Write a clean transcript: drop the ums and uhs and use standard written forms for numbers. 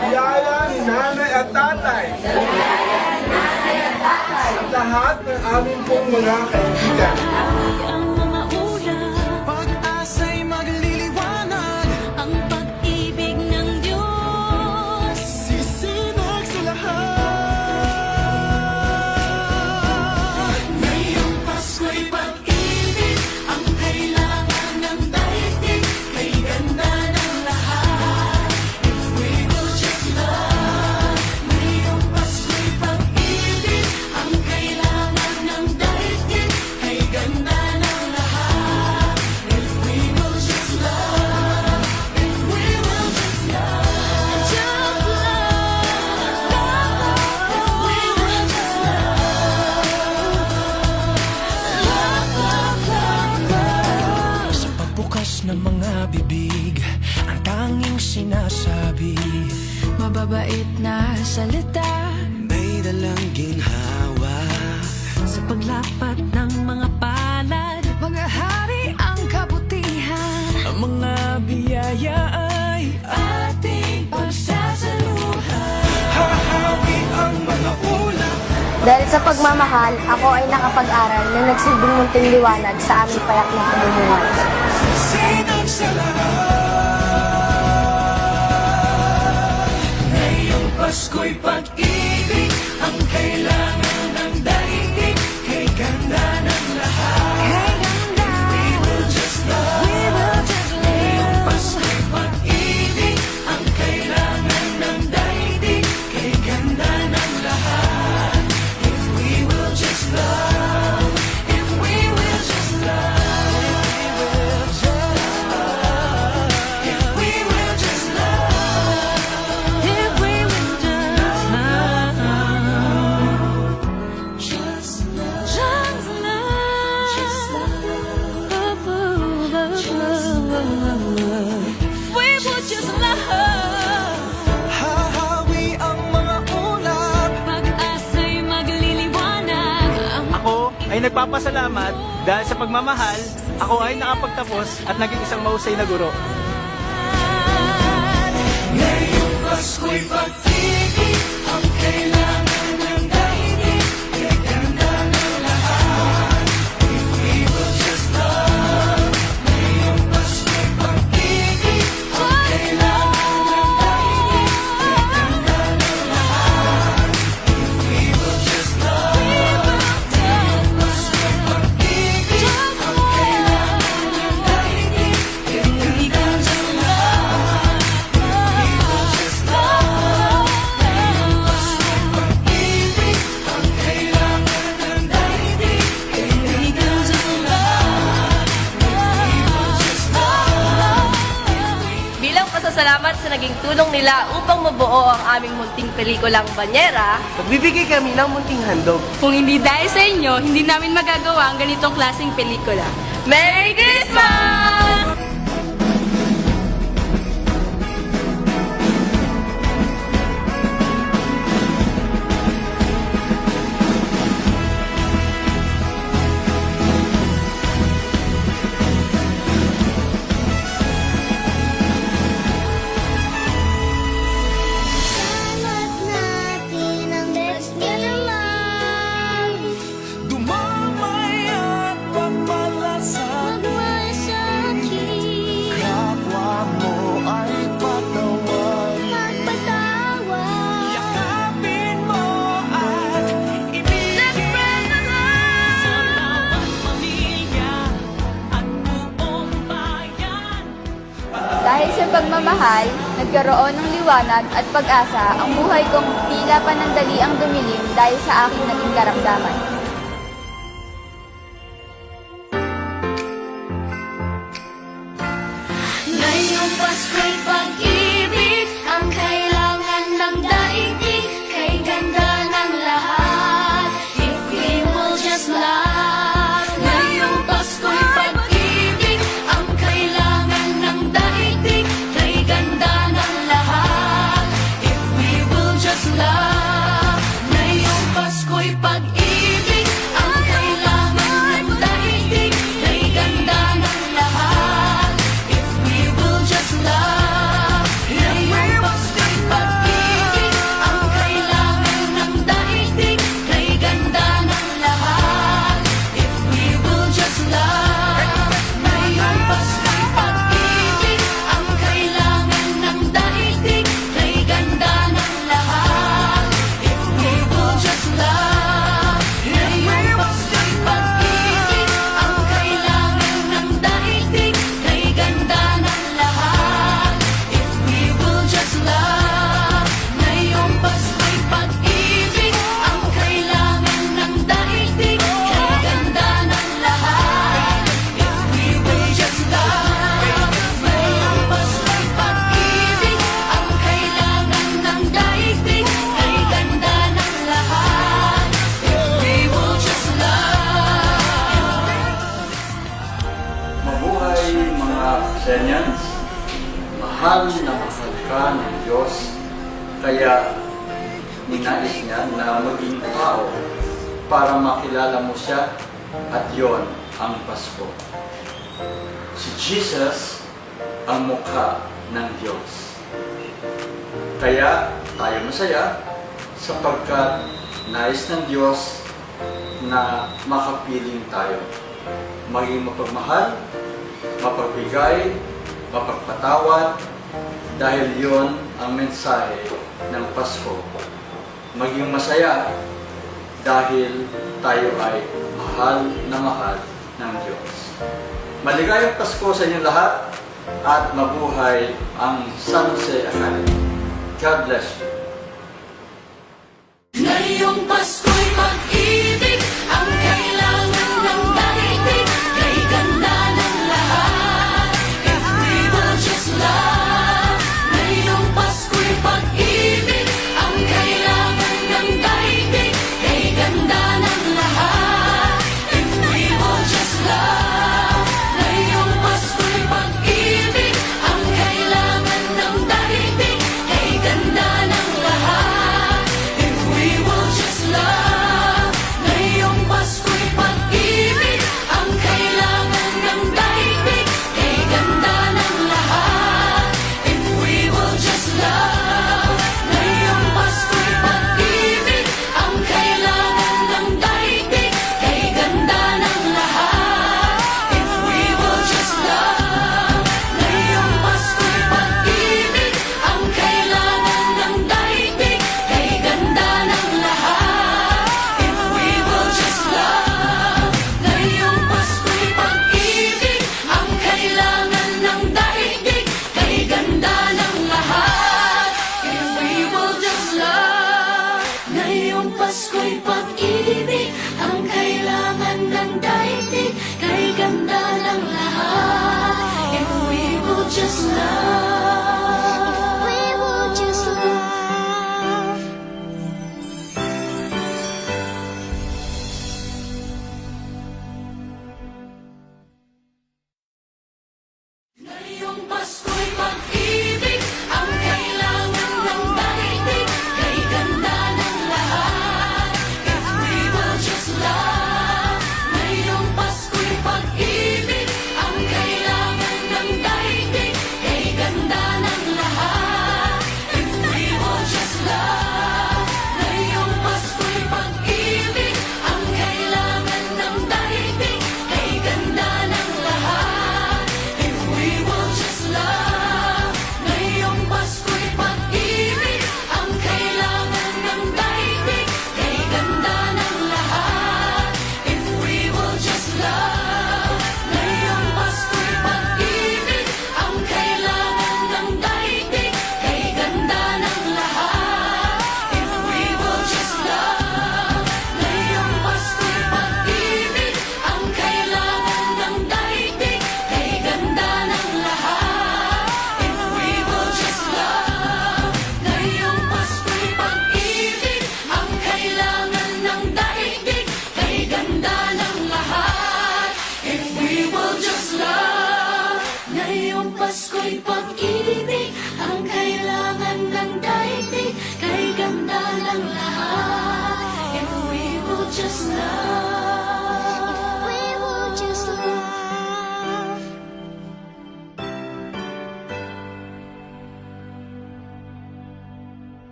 Biyaya ni nanay at tatay. At lahat ng aming pong mga kaibigan. Ang mga ulap, Pag-asa'y magliliwanag, ang pag-ibig ng Diyos. sisinag sa lahat. Ngayong Pasko'y pag-ibig, ang kailangan ng daigdig, kay ganda ng lahat. If we will just love. Ngayong Pasko'y pag-ibig, ang kailangan ng daigdig, kay ganda ng lahat. If we will just love. If we will just love. Just love. If we will just Sa pagbukas ng mga bibig, ang tanging sinasabi, Mababait na salita may dalang ginhawa. sa paglapat ng mga palad. Mga hari ang kabutihan, ang mga biyaya ay ating pagsasaluhan. Hahawi ang mga ulap, Dahil sa pagmamahal, ako ay nakapag-aral na nagsilbing munting liwanag sa aming payak na pamumuhay. sinag sa lahat. Ngayong Pasko'y pag-ibig, ang kailangan ng daigdig, kay ganda ng lahat. We will just love. Ngayong Pasko'y pag-ibig, ang kailangan ng daigdig, kay ganda ng lahat. If we will just love. If we will just love. If we will just love. If we will just love. Just love. Just love. If we will just love. Hahawi ang mga ulap. Pag-asa'y magliliwanag. Ako ay nagpapasalamat dahil sa pagmamahal, ako ay nakapagtapos at naging isang mahusay na guro. Ngayong Pasko'y pag-ibig, ang kailangan ng daigdig, kay ganda ng lahat. If we will just love. Ngayong Pasko'y pag-ibig, ang kailangan ng daigdig, kay ganda ng lahat. If we will just love. Ngayong Pasko'y pag-ibig, ang kailangan ng daigdig, kay ganda ng lahat. If we will just love. Ngayong Pasko'y pag-ibig, ang kailangan ng daigdig, kay ganda ng lahat. If we will just love. Bilang pasasalamat sa naging tulong nila upang mabuo ang aming munting pelikulang Banyera, Magbibigay kami ng munting handog. Kung hindi dahil sa inyo, hindi namin magagawa ang ganitong klaseng pelikula. Merry Christmas! Salamat natin ang best niya naman. Dumamay at pagmalasakit, Magmasakit, kapwa mo ay patawarin. magpatawad. Yakapin mo at ibigin. Sa bawat pamilya at buong bayan. Dahil sa pagmamahal, nagkaroon ng liwanag at pag-asa ang buhay kong tila panandali ang dumilim dahil sa aking naging karamdaman. Ngayong Pasko'y pag-ibig, ang kailangan ng daigdig, kay ganda ng lahat. If we will just love. Ngayong Pasko'y pag-ibig, ang kailangan ng daigdig, kay ganda ng lahat. If we will just love. Ngayong Pasko'y pag-ibig, ang kailangan ng daigdig, kay ganda ng lahat. If we will just love. Athenians, mahal na mahal ka ng Diyos, kaya ninais niya na maging tao para makilala mo siya, at yon ang Pasko. Si Jesus ang mukha ng Diyos. Kaya tayo masaya sapagkat nais ng Diyos na makapiling tayo. Maging mapagmahal, mapagbigay, mapagpatawad, dahil yon ang mensahe ng Pasko. Maging masaya dahil tayo ay mahal ng Diyos. Maligayang Pasko sa inyong lahat at mabuhay ang San Jose Academy. God bless you. Ngayong Pasko'y pag-ibig ang kailangan ng daigdig, kay ganda ng lahat. If we will just love. Ngayong Pasko'y pag-ibig ang kailangan ng daigdig, kay ganda ng lahat. If we will just love. Ngayong Pasko'y pag-ibig ang kailangan ng daigdig, kay ganda ng lahat. If we will just love. Ngayong Pasko'y pag-ibig ang kailangan ng daigdig, kay ganda ng lahat. If we will just love. Ngayong Pasko'y pag-ibig ang kailangan ng daigdig, kay ganda ng lahat. If we will just love. Ngayong Pasko'y pag-ibig ang kailangan ng daigdig, kay ganda ng lahat. If we will just love. Ngayong Pasko'y pag-ibig ang kailangan ng daigdig, kay ganda ng lahat. If we will just love. Ngayong Pasko'y pag-ibig ang kailangan ng daigdig, kay ganda ng lahat. If we will just love. If we will just love. Ngayong Pasko'y pag-ibig ang kailangan ng daigdig, kay ganda ng lahat. If we will just love. Ngayong Pasko'y pag-ibig ang kailangan ng daigdig, kay ganda ng lahat. If we will just love. Ngayong Pasko'y pag-ibig ang kailangan ng daigdig, kay ganda ng lahat. If we will just love. Ngayong Pasko'y pag-ibig ang kailangan ng daigdig, kay ganda ng lahat. If we will just love. Ngayong Pasko'y pag-ibig ang kailangan ng daigdig, kay ganda ng lahat. If we will just love. Ngayong Pasko'y pag-ibig ang kailangan ng daigdig, kay ganda ng lahat. If we will just love. Ngayong Pasko'y pag-ibig ang kailangan ng daigdig, kay ganda ng lahat. If we will just love. Ngayong Pasko'y pag-ibig